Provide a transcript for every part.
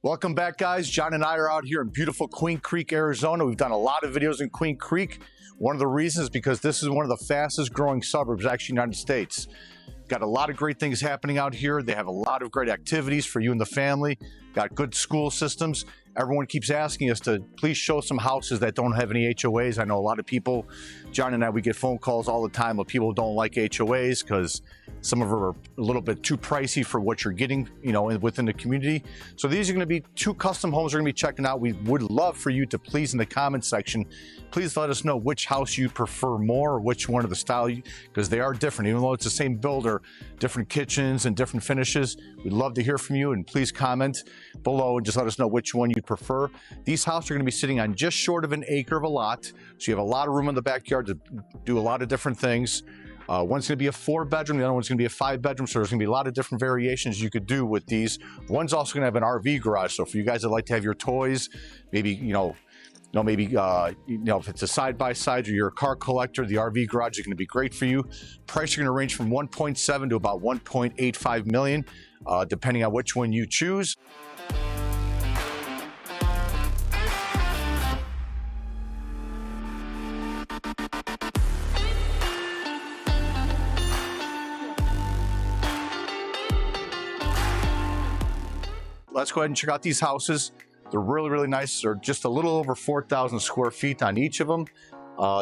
Welcome back, guys. John and I are out here in beautiful Queen Creek, Arizona. We've done a lot of videos in Queen Creek. One of the reasons is because this is one of the fastest growing suburbs, actually, in the United States. Got a lot of great things happening out here. They have a lot of great activities for you and the family. Got good school systems. Everyone keeps asking us to please show some houses that don't have any HOAs. I know a lot of people, John and I, we get phone calls all the time of people who don't like HOAs because some of them are a little bit too pricey for what you're getting, within the community. So these are going to be two custom homes we're going to be checking out. We would love for you to please, in the comment section, please let us know which house you prefer more, or which one of the style, because they are different. Even though it's the same builder, different kitchens and different finishes. We'd love to hear from you, and please comment below and just let us know which one you prefer. These houses are going to be sitting on just short of an acre of a lot, so you have a lot of room in the backyard to do a lot of different things. One's going to be a 4-bedroom, the other one's going to be a 5-bedroom, so there's going to be a lot of different variations you could do with these. One's also going to have an RV garage, so for you guys that like to have your toys, maybe if it's a side-by-side or you're a car collector, the RV garage is going to be great for you. Price are going to range from 1.7 to about 1.85 million, depending on which one you choose. Let's go ahead and check out these houses. They're really, really nice. They're just a little over 4,000 square feet on each of them.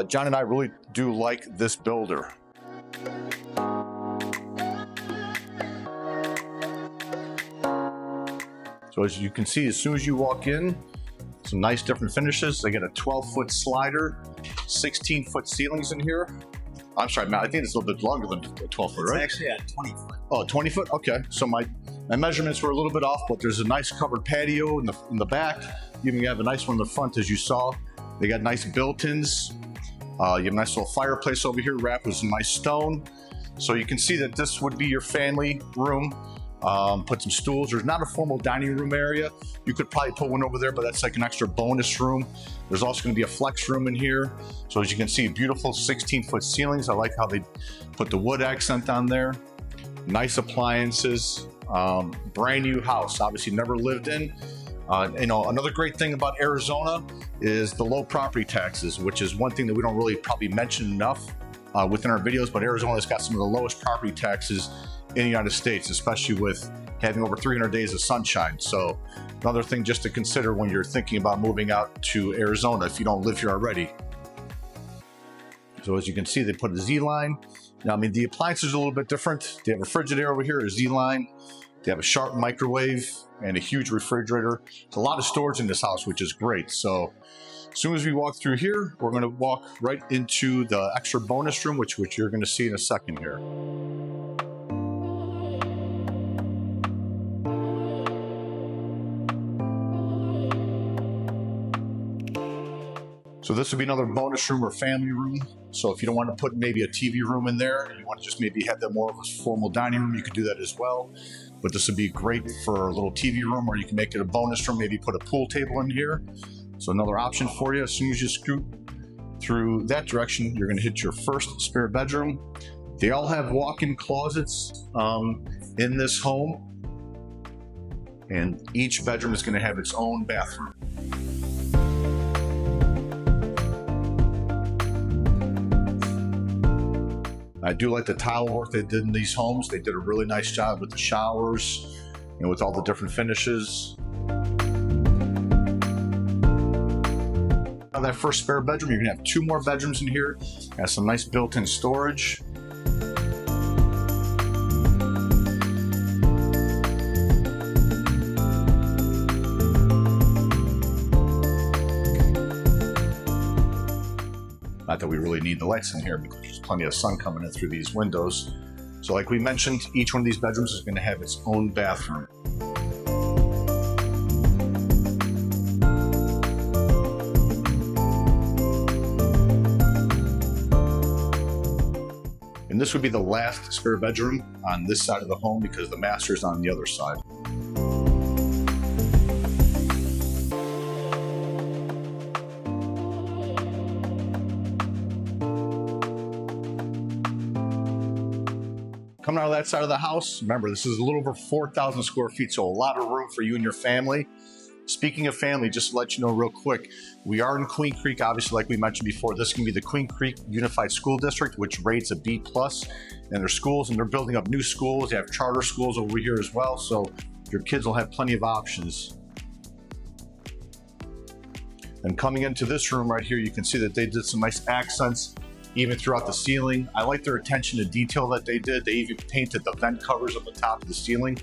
John and I really do like this builder. So as you can see, as soon as you walk in, some nice different finishes. They get a 12-foot slider, 16-foot ceilings in here. I'm sorry, Matt, I think it's a little bit longer than 12 foot, right? It's actually at 20 foot. Oh, 20 foot? Okay. So my measurements were a little bit off, but there's a nice covered patio in the back. You even have a nice one in the front, as you saw. They got nice built-ins. You have a nice little fireplace over here wrapped with some nice stone. So you can see that this would be your family room. Put some stools. There's not a formal dining room area. You could probably put one over there, but that's like an extra bonus room. There's also going to be a flex room in here. So as you can see, beautiful 16-foot ceilings. I like how they put the wood accent on there. Nice appliances. Brand new house, obviously never lived in. Another great thing about Arizona is the low property taxes, which is one thing that we don't really probably mention enough within our videos, but Arizona's got some of the lowest property taxes in the United States, especially with having over 300 days of sunshine. So another thing just to consider when you're thinking about moving out to Arizona if you don't live here already. So as you can see, they put a Z-line. Now, the appliances are a little bit different. They have a Frigidaire over here, a Z-line. They have a Sharp microwave and a huge refrigerator. There's a lot of storage in this house, which is great. So as soon as we walk through here, we're going to walk right into the extra bonus room, which you're going to see in a second here. So this would be another bonus room or family room. So if you don't want to put maybe a TV room in there, you want to just maybe have that more of a formal dining room, you could do that as well. But this would be great for a little TV room, or you can make it a bonus room, maybe put a pool table in here. So another option for you. As soon as you scoot through that direction, you're going to hit your first spare bedroom. They all have walk-in closets in this home. And each bedroom is going to have its own bathroom. I do like the tile work they did in these homes. They did a really nice job with the showers and with all the different finishes. Now that first spare bedroom, you're gonna have 2 more bedrooms in here. Got some nice built-in storage. Not that we really need the lights in here because there's plenty of sun coming in through these windows. So like we mentioned, each one of these bedrooms is going to have its own bathroom. And this would be the last spare bedroom on this side of the home because the master is on the other side. Coming out of that side of the house, remember, this is a little over 4,000 square feet, so a lot of room for you and your family. Speaking of family, just to let you know real quick, we are in Queen Creek, obviously, like we mentioned before. This can be the Queen Creek Unified School District, which rates a B+, and their schools, and they're building up new schools. They have charter schools over here as well, so your kids will have plenty of options. And coming into this room right here, you can see that they did some nice accents even throughout the ceiling. I like their attention to detail that they did. They even painted the vent covers on the top of the ceiling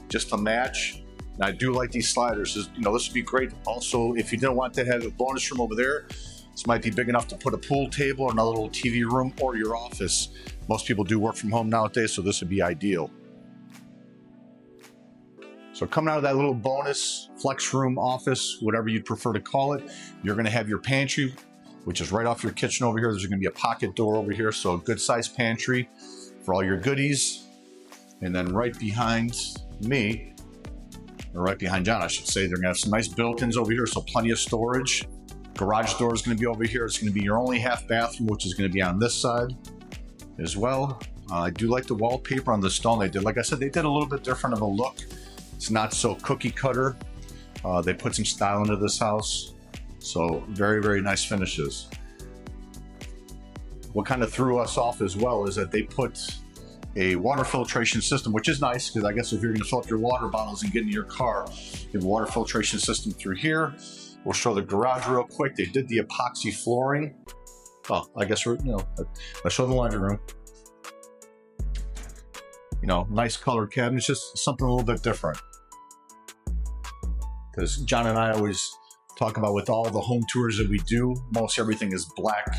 just to match. And I do like these sliders. This would be great. Also, if you didn't want to have a bonus room over there, this might be big enough to put a pool table, another little TV room, or your office. Most people do work from home nowadays, so this would be ideal. So coming out of that little bonus flex room, office, whatever you'd prefer to call it, you're going to have your pantry, which is right off your kitchen over here. There's going to be a pocket door over here, so a good sized pantry for all your goodies. And then right behind me, or right behind John, I should say, they're going to have some nice built-ins over here, so plenty of storage. Garage door is going to be over here. It's going to be your only half bathroom, which is going to be on this side as well. I do like the wallpaper on the stone they did. Like I said, they did a little bit different of a look. It's not so cookie cutter. They put some style into this house. So very, very nice finishes. What kind of threw us off as well is that they put a water filtration system, which is nice because I guess if you're going to fill up your water bottles and get in your car, you have a water filtration system through here. We'll show the garage real quick. They did the epoxy flooring. Oh, I guess let's show the laundry room. Nice color cabinets, just something a little bit different. Because John and I always talk about with all the home tours that we do, most everything is black,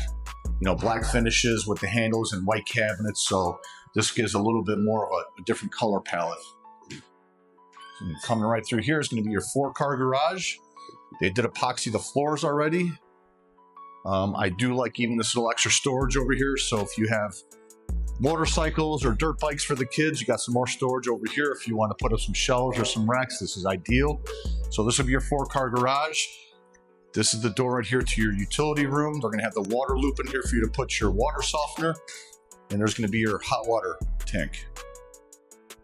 black finishes with the handles and white cabinets. So this gives a little bit more of a different color palette. And coming right through here is going to be your 4-car garage. They did epoxy the floors already. I do like even this little extra storage over here. So if you have motorcycles or dirt bikes for the kids, you got some more storage over here. If you want to put up some shelves or some racks, this is ideal. So this will be your 4-car garage. This is the door right here to your utility room. They're going to have the water loop in here for you to put your water softener. And there's going to be your hot water tank.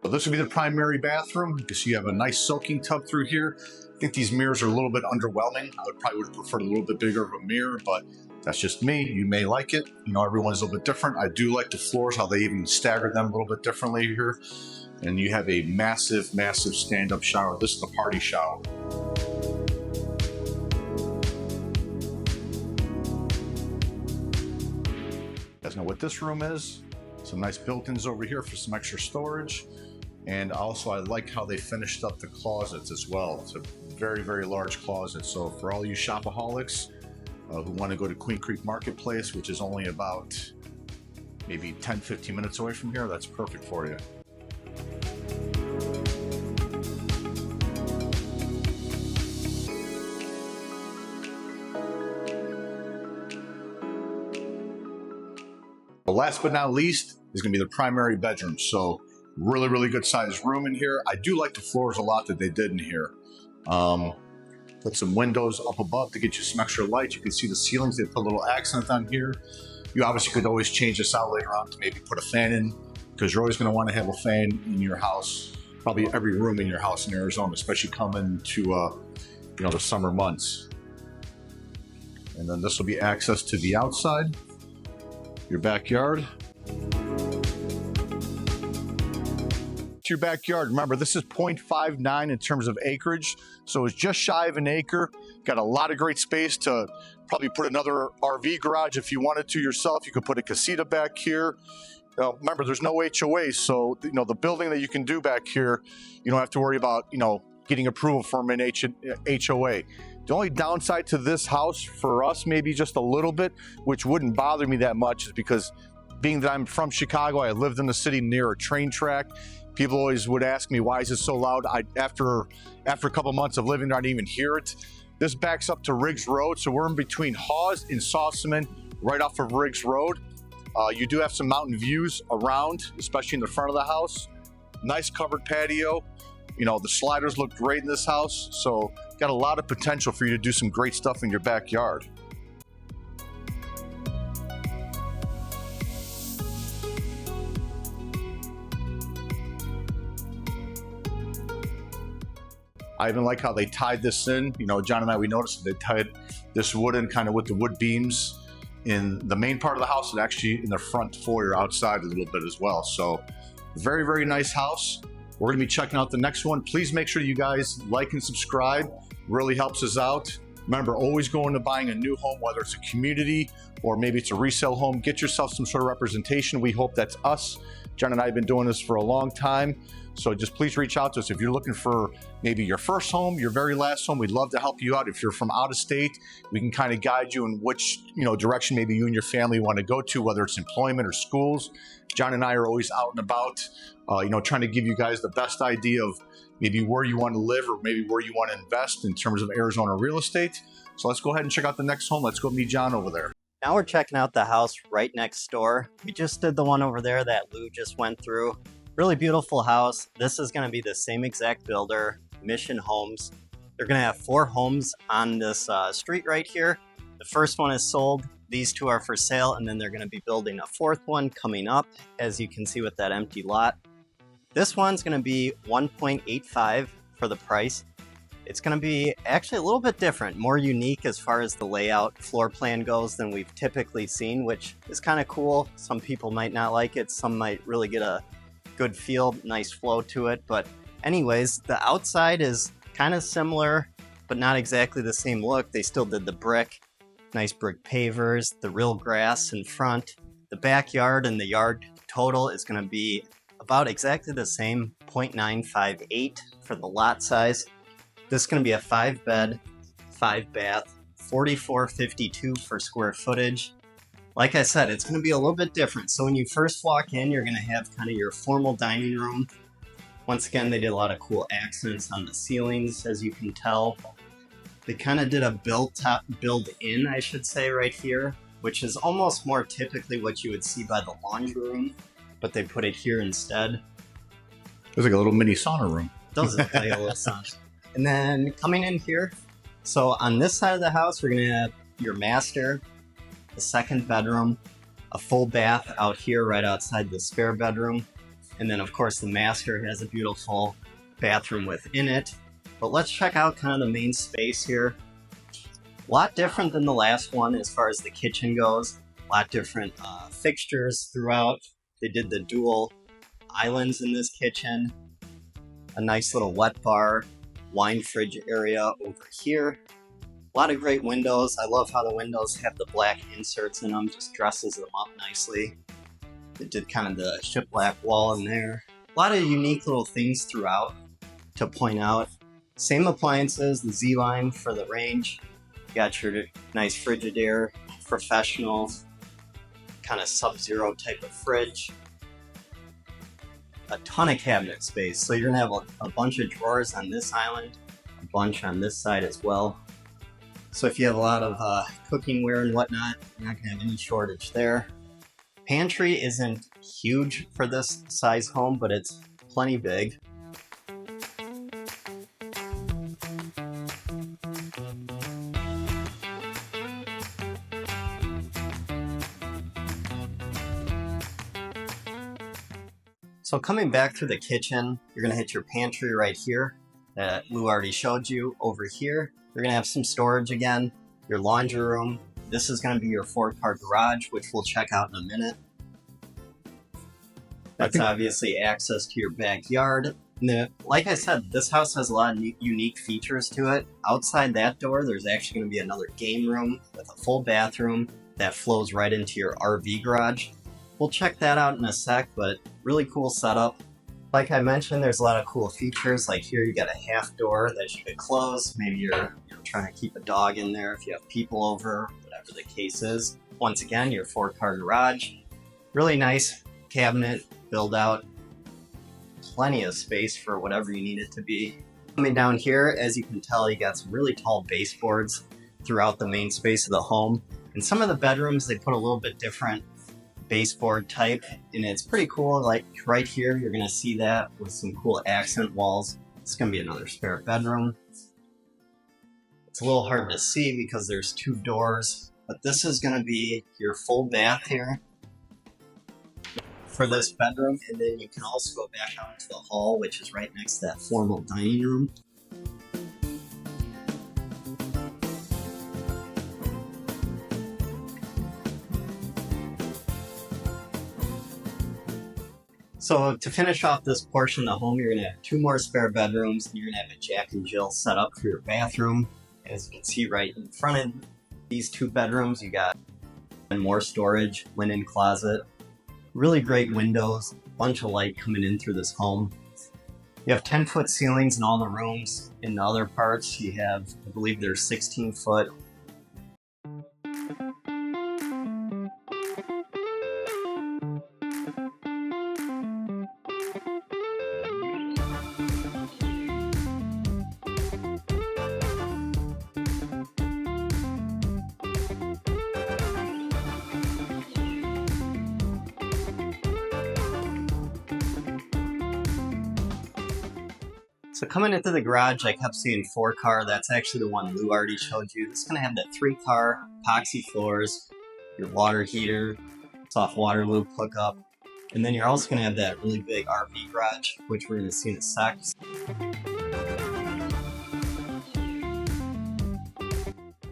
So this will be the primary bathroom. You can see you have a nice soaking tub through here. I think these mirrors are a little bit underwhelming. I would have preferred a little bit bigger of a mirror, but that's just me. You may like it. Everyone's a little bit different. I do like the floors, how they even staggered them a little bit differently here. And you have a massive, massive stand-up shower. This is the party shower. You guys know what this room is. Some nice built-ins over here for some extra storage. And also I like how they finished up the closets as well. It's a very, very large closet. So for all you shopaholics who want to go to Queen Creek Marketplace, which is only about maybe 10-15 minutes away from here, that's perfect for you. But last but not least is going to be the primary bedroom. So really, really good sized room in here. I do like the floors a lot that they did in here. Put some windows up above to get you some extra light. You can see the ceilings. They put a little accent on here. You obviously could always change this out later on to maybe put a fan in, because you're always going to want to have a fan in your house, probably every room in your house in Arizona, especially coming to the summer months. And then this will be access to the outside, your backyard. Your backyard. Remember, this is 0.59 in terms of acreage, so it's just shy of an acre. Got a lot of great space to probably put another RV garage if you wanted to yourself. You could put a casita back here. Remember, there's no HOA, so the building that you can do back here, you don't have to worry about getting approval from an HOA. The only downside to this house for us, maybe just a little bit, which wouldn't bother me that much, is because being that I'm from Chicago, I lived in the city near a train track. People always would ask me, why is it so loud? After a couple months of living there, I didn't even hear it. This backs up to Riggs Road, so we're in between Hawes and Sossaman, right off of Riggs Road. You do have some mountain views around, especially in the front of the house. Nice covered patio. The sliders look great in this house, so got a lot of potential for you to do some great stuff in your backyard. I even like how they tied this in. You know, John and I, we noticed that they tied this wood in kind of with the wood beams in the main part of the house and actually in the front foyer outside a little bit as well. So very, very nice house. We're gonna be checking out the next one. Please make sure you guys like and subscribe. Really helps us out. Remember, always go into buying a new home, whether it's a community or maybe it's a resale home, get yourself some sort of representation. We hope that's us. John and I have been doing this for a long time. So just please reach out to us. If you're looking for maybe your first home, your very last home, we'd love to help you out. If you're from out of state, we can kind of guide you in which direction maybe you and your family want to go to, whether it's employment or schools. John and I are always out and about, trying to give you guys the best idea of maybe where you want to live or maybe where you want to invest in terms of Arizona real estate. So let's go ahead and check out the next home. Let's go meet John over there. Now we're checking out the house right next door. We just did the one over there that Lou just went through. Really beautiful house. This is going to be the same exact builder, Mission Homes. They're going to have 4 homes on this street right here. The first one is sold. These 2 are for sale, and then they're going to be building a 4th one coming up, as you can see with that empty lot. This one's going to be $1.85 for the price. It's going to be actually a little bit different, more unique as far as the layout floor plan goes than we've typically seen, which is kind of cool. Some people might not like it. Some might really get a good feel, nice flow to it. But anyways, the outside is kind of similar, but not exactly the same look. They still did the brick, nice brick pavers, the real grass in front. The backyard and the yard total is going to be about exactly the same, 0.958 for the lot size. This is going to be a 5-bed, 5-bath, 4452 for square footage. Like I said, it's going to be a little bit different. So when you first walk in, you're going to have kind of your formal dining room. Once again, they did a lot of cool accents on the ceilings, as you can tell. They kind of did a built-in, I should say, right here, which is almost more typically what you would see by the laundry room, but they put it here instead. It's like a little mini sauna room. It does look like a little sauna. And then coming in here, so on this side of the house, we're going to have your master, the 2nd bedroom, a full bath out here right outside the spare bedroom. And then, of course, the master has a beautiful bathroom within it. But let's check out kind of the main space here. A lot different than the last one as far as the kitchen goes. A lot different fixtures throughout. They did the dual islands in this kitchen. A nice little wet bar. Wine fridge area over here. A lot of great windows. I love how the windows have the black inserts in them, just dresses them up nicely. They did kind of the shiplap wall in there. A lot of unique little things throughout to point out. Same appliances, the Z-line for the range. You got your nice Frigidaire, professional, kind of sub-zero type of fridge. A ton of cabinet space, so you're gonna have a bunch of drawers on this island, a bunch on this side as well. So if you have a lot of cookingware and whatnot, you're not gonna have any shortage there. Pantry isn't huge for this size home, but it's plenty big. So coming back through the kitchen, you're going to hit your pantry right here that Lou already showed you. Over here, you're going to have some storage again, your laundry room. This is going to be your 4-car garage, which we'll check out in a minute. That's obviously access to your backyard. Like I said, this house has a lot of unique features to it. Outside that door, there's actually going to be another game room with a full bathroom that flows right into your RV garage. We'll check that out in a sec, but really cool setup. Like I mentioned, there's a lot of cool features. Like here, you got a half door that you could close. Maybe you're trying to keep a dog in there if you have people over, whatever the case is. Once again, your 4-car garage. Really nice cabinet build out. Plenty of space for whatever you need it to be. Coming down here, as you can tell, you got some really tall baseboards throughout the main space of the home. In some of the bedrooms, they put a little bit different baseboard type, and it's pretty cool. Like right here, you're gonna see that with some cool accent walls. It's gonna be another spare bedroom. It's a little hard to see because there's 2 doors, but this is gonna be your full bath here for this bedroom, and then you can also go back out to the hall, which is right next to that formal dining room. So to finish off this portion of the home, you're going to have 2 more spare bedrooms, and you're going to have a Jack and Jill set up for your bathroom. As you can see right in front of these 2 bedrooms, you got more storage, linen closet, really great windows, bunch of light coming in through this home. You have 10-foot ceilings in all the rooms. In the other parts, you have, I believe they're 16-foot. So coming into the garage, I kept seeing 4-car. That's actually the one Lou already showed you. It's going to have that 3-car epoxy floors, your water heater, soft water loop hookup, and then you're also going to have that really big RV garage, which we're going to see in a sec.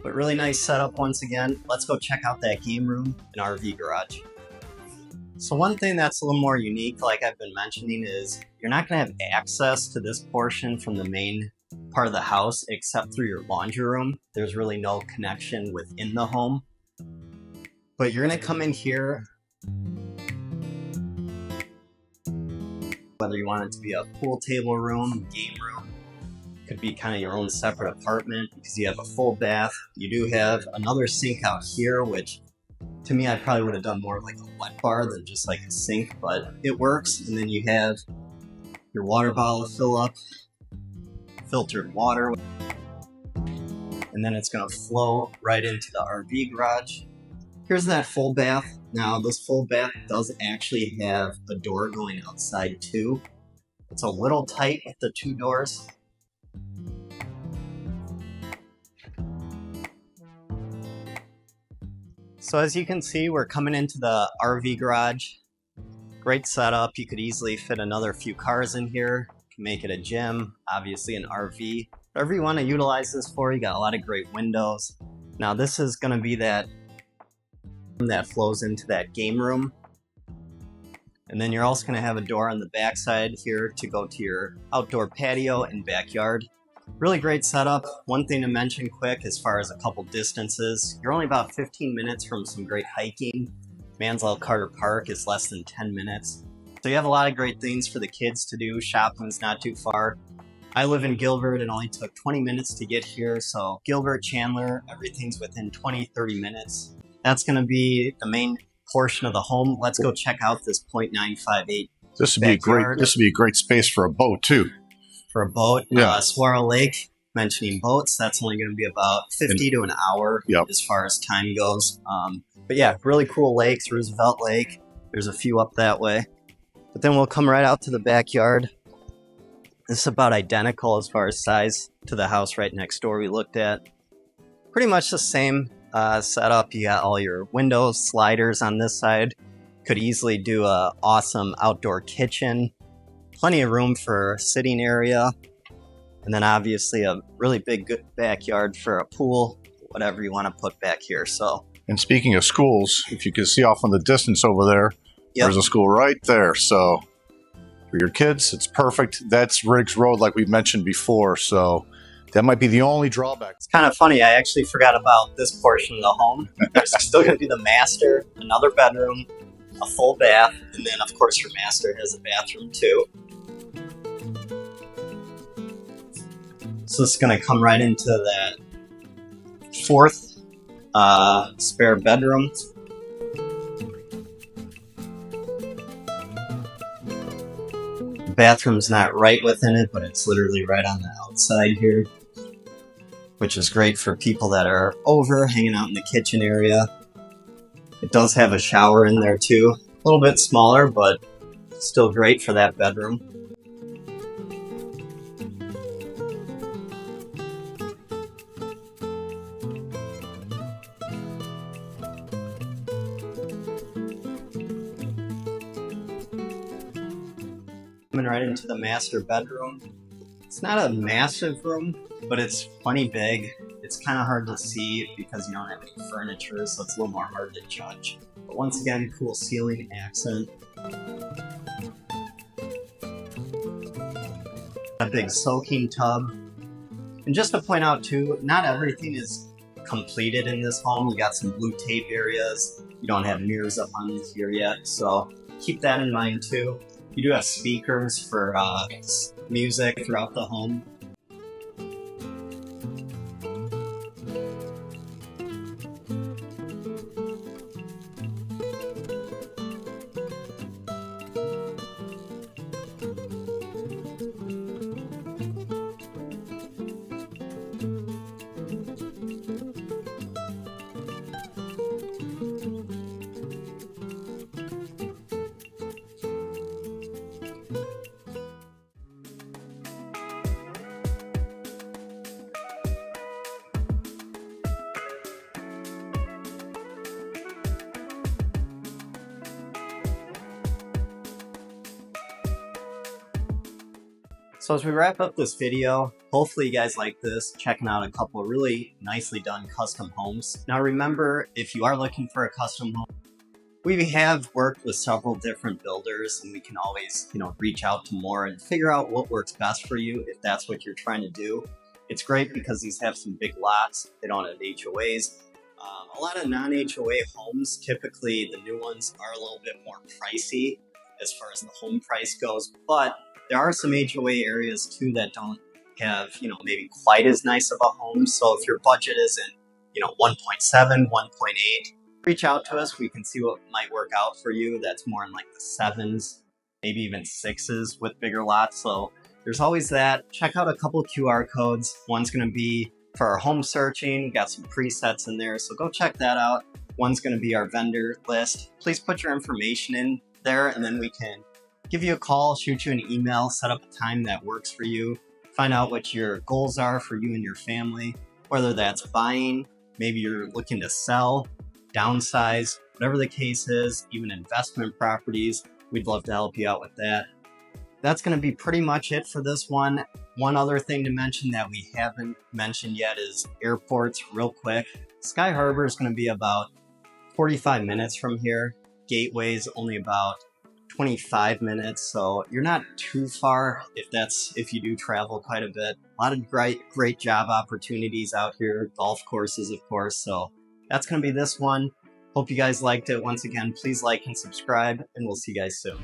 But really nice setup once again. Let's go check out that game room and RV garage. So one thing that's a little more unique, like I've been mentioning, is you're not going to have access to this portion from the main part of the house except through your laundry room. There's really no connection within the home. But you're going to come in here, whether you want it to be a pool table room, game room, could be kind of your own separate apartment because you have a full bath. You do have another sink out here, which to me, I probably would have done more like a wet bar than just like a sink, but it works. And then you have your water bottle to fill up, filtered water, and then it's going to flow right into the RV garage. Here's that full bath. Now, this full bath does actually have a door going outside too. It's a little tight with the 2 doors. So as you can see, we're coming into the RV garage. Great setup. You could easily fit another few cars in here. You can make it a gym, obviously an RV. Whatever you want to utilize this for, you got a lot of great windows. Now this is going to be that flows into that game room. And then you're also going to have a door on the back side here to go to your outdoor patio and backyard. Really great setup. One thing to mention quick as far as a couple distances, you're only about 15 minutes from some great hiking. Mansell Carter Park is less than 10 minutes. So you have a lot of great things for the kids to do. Shopping's not too far. I live in Gilbert. It only took 20 minutes to get here. So Gilbert, Chandler, everything's within 20-30 minutes. That's going to be the main portion of the home. Let's go check out this .958. This would be a great space for a boat too. For a boat, yeah. Swirl Lake, mentioning boats, that's only going to be about 50 to an hour as far as time goes. But yeah, really cool lakes, Roosevelt Lake. There's a few up that way. But then we'll come right out to the backyard. This is about identical as far as size to the house right next door we looked at. Pretty much the same setup. You got all your windows, sliders on this side. Could easily do a awesome outdoor kitchen. Plenty of room for a sitting area, and then obviously a really big good backyard for a pool, whatever you want to put back here. So, and speaking of schools, if you can see off in the distance over there, there's a school right there. So for your kids, it's perfect. That's Riggs Road, like we mentioned before. So that might be the only drawback. It's kind of funny. I actually forgot about this portion of the home. There's still going to be the master, another bedroom, a full bath, and then of course your master has a bathroom too. So this is going to come right into that 4th spare bedroom. The bathroom's not right within it, but it's literally right on the outside here, which is great for people that are over, hanging out in the kitchen area. It does have a shower in there too. A little bit smaller, but still great for that bedroom. Coming right into the master bedroom. It's not a massive room, but it's plenty big. It's kind of hard to see because you don't have any furniture, so it's a little more hard to judge. But once again, cool ceiling accent. a big soaking tub. And just to point out too, not everything is completed in this home. You got some blue tape areas. You don't have mirrors up on here yet, so keep that in mind too. You do have speakers for music throughout the home. So as we wrap up this video, hopefully you guys like this, checking out a couple really nicely done custom homes. Now remember, if you are looking for a custom home, we have worked with several different builders, and we can always, reach out to more and figure out what works best for you if that's what you're trying to do. It's great because these have some big lots. They don't have HOAs. A lot of non-HOA homes, typically the new ones are a little bit more pricey as far as the home price goes, but there are some HOA areas too that don't have, maybe quite as nice of a home. So if your budget isn't, 1.7, 1.8, reach out to us. We can see what might work out for you. That's more in like the 7s, maybe even 6s with bigger lots. So there's always that. Check out a couple QR codes. One's going to be for our home searching. We got some presets in there, so go check that out. One's going to be our vendor list. Please put your information in there, and then we can give you a call, shoot you an email, set up a time that works for you, find out what your goals are for you and your family, whether that's buying, maybe you're looking to sell, downsize, whatever the case is, even investment properties. We'd love to help you out with that. That's going to be pretty much it for this one. One other thing to mention that we haven't mentioned yet is airports real quick. Sky Harbor is going to be about 45 minutes from here. Gateway is only about 25 minutes, so you're not too far if you do travel quite a bit. A lot of great job opportunities out here, golf courses, of course. So that's going to be this one. Hope you guys liked it. Once again, please like and subscribe, and we'll see you guys soon.